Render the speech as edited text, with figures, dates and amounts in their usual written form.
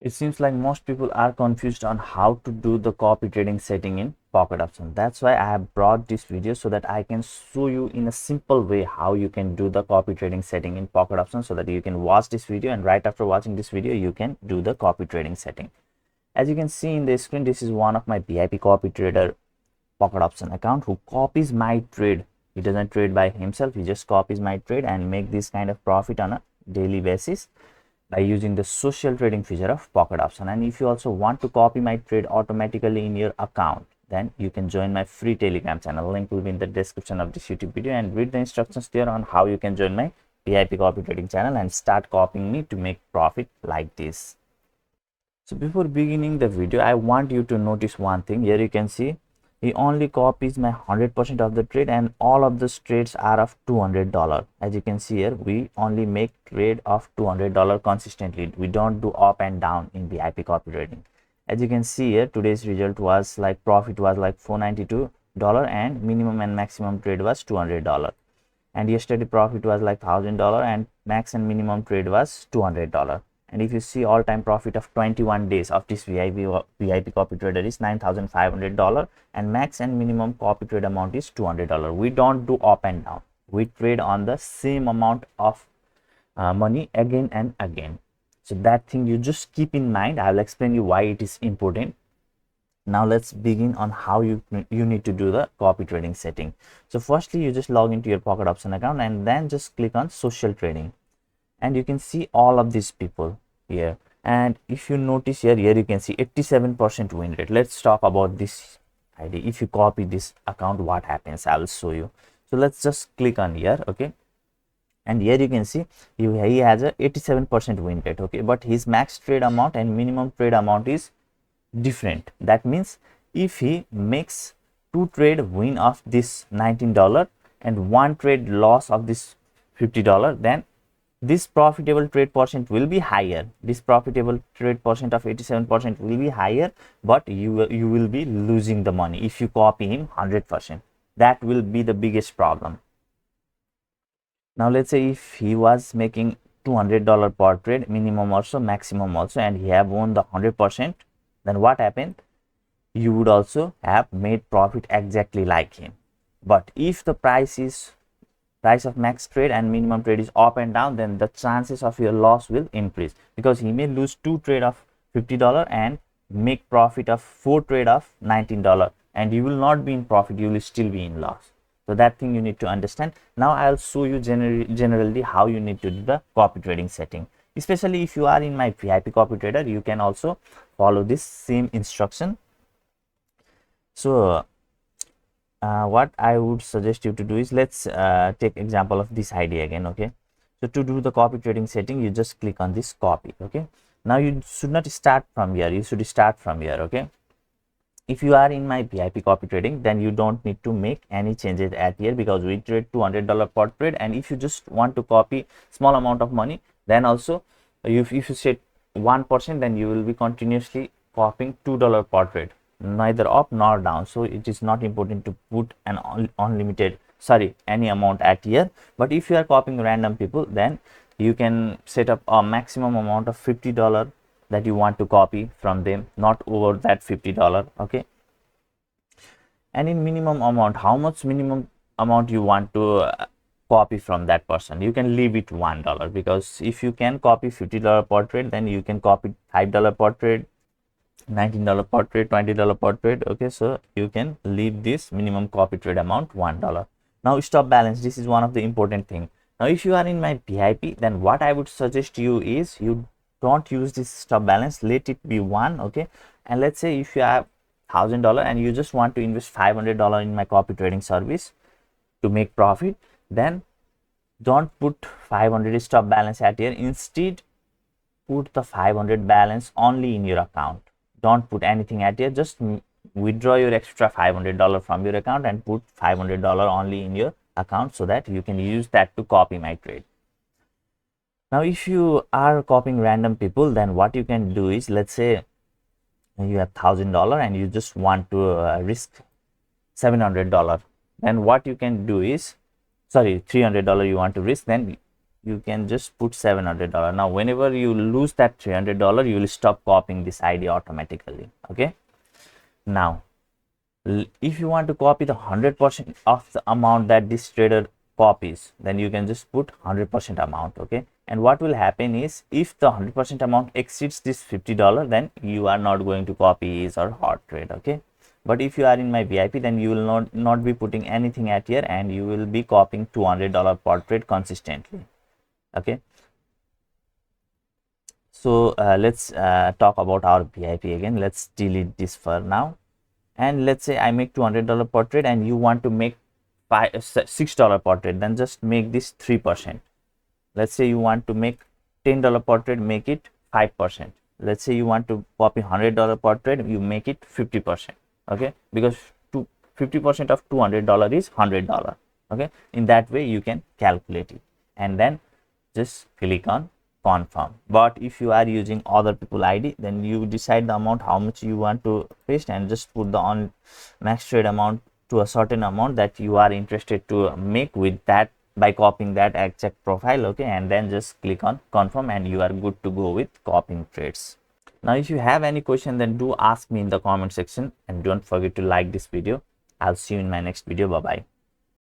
It seems like most people are confused on how to do the copy trading setting in Pocket Option. That's why I have brought this video so that I can show you in a simple way how you can do the copy trading setting in Pocket Option, so that you can watch this video and right after watching this video you can do the copy trading setting. As you can see in the screen, this is one of my VIP copy trader Pocket Option account who copies my trade. He doesn't trade by himself, he just copies my trade and make this kind of profit on a daily basis by using the social trading feature of Pocket Option. And if you also want to copy my trade automatically in your account, then you can join my free Telegram channel. Link will be in the description of this YouTube video, and read the instructions there on how you can join my VIP copy trading channel and start copying me to make profit like this. So before beginning the video, I want you to notice one thing. Here you can see he only copies my 100% of the trade, and all of the trades are of $200. As you can see here, we only make trade of $200 consistently. We don't do up and down in VIP copy trading. As you can see here, today's result was like profit was like $492 and minimum and maximum trade was $200. And yesterday profit was like $1,000 and max and minimum trade was $200. And if you see all-time profit of 21 days of this VIP copy trader is $9,500 and max and minimum copy trade amount is $200. We don't do up and down. We trade on the same amount of money again and again. So that thing you just keep in mind. I will explain you why it is important. Now let's begin on how you need to do the copy trading setting. So firstly, you just log into your Pocket Option account and then just click on social trading. And you can see all of these people here, and if you notice here you can see 87% win rate. Let's talk about this ID. If you copy this account, what happens, I will show you. So let's just click on here, okay, and here you can see he has a 87% win rate, okay, but his max trade amount and minimum trade amount is different. That means if he makes two trade win of this $19 and one trade loss of this $50, then this profitable trade percent will be higher. This profitable trade percent of 87% will be higher, but you will be losing the money if you copy him 100%. That will be the biggest problem. Now let's say if he was making $200 per trade, minimum also, maximum also, and he have won the 100%, then what happened? You would also have made profit exactly like him. But if the price of max trade and minimum trade is up and down, then the chances of your loss will increase, because he may lose two trade of $50 and make profit of four trade of $19, and you will not be in profit, you will still be in loss. So that thing you need to understand. Now I'll show you generally how you need to do the copy trading setting. Especially if you are in my VIP copy trader, you can also follow this same instruction. So what I would suggest you to do is, let's take example of this ID again, okay. So to do the copy trading setting, you just click on this copy, okay. Now you should not start from here, you should start from here, okay. If you are in my VIP copy trading, then you don't need to make any changes at here, because we trade $200 per trade, and if you just want to copy small amount of money, then also if you set 1%, then you will be continuously copying $2 per trade, neither up nor down. So it is not important to put an any amount at here. But if you are copying random people, then you can set up a maximum amount of $50 that you want to copy from them, not over that $50, okay. And in minimum amount, how much minimum amount you want to copy from that person, you can leave it $1, because if you can copy $50 per trade, then you can copy $5 per trade, $19 per trade, $20 per trade, okay. So you can leave this minimum copy trade amount $1. Now stop balance, this is one of the important thing. Now if you are in my VIP, then what I would suggest you is, you don't use this stop balance, let it be 1, okay. And let's say if you have $1,000 and you just want to invest $500 in my copy trading service to make profit, then don't put 500 stop balance at here. Instead, put the 500 balance only in your account. Don't put anything at here, just withdraw your extra $500 from your account and put $500 only in your account, so that you can use that to copy my trade. Now if you are copying random people, then what you can do is, let's say you have $1,000 and you just want to risk $700, then what you can do is, sorry, $300 you want to risk, then you can just put $700. Now whenever you lose that $300, you will stop copying this ID automatically. Okay, now if you want to copy the 100% of the amount that this trader copies, then you can just put 100% amount. Okay, and what will happen is, if the 100% amount exceeds this $50, then you are not going to copy his or her trade. Okay, but if you are in my VIP, then you will not be putting anything at here, and you will be copying $200 per trade consistently. Okay, so let's talk about our VIP again. Let's delete this for now, and let's say I make $200 per trade, and you want to make $6 per trade, then just make this 3%. Let's say you want to make $10 per trade, make it 5%. Let's say you want to copy $100 per trade, you make it 50%. Okay, because 50% of $200 is $100. Okay, in that way you can calculate it, and then just click on confirm. But if you are using other people ID, then you decide the amount how much you want to paste, and just put the on max trade amount to a certain amount that you are interested to make with that, by copying that exact profile. Okay, and then just click on confirm, and you are good to go with copying trades. Now if you have any question, then do ask me in the comment section, and don't forget to like this video. I'll see you in my next video. Bye bye.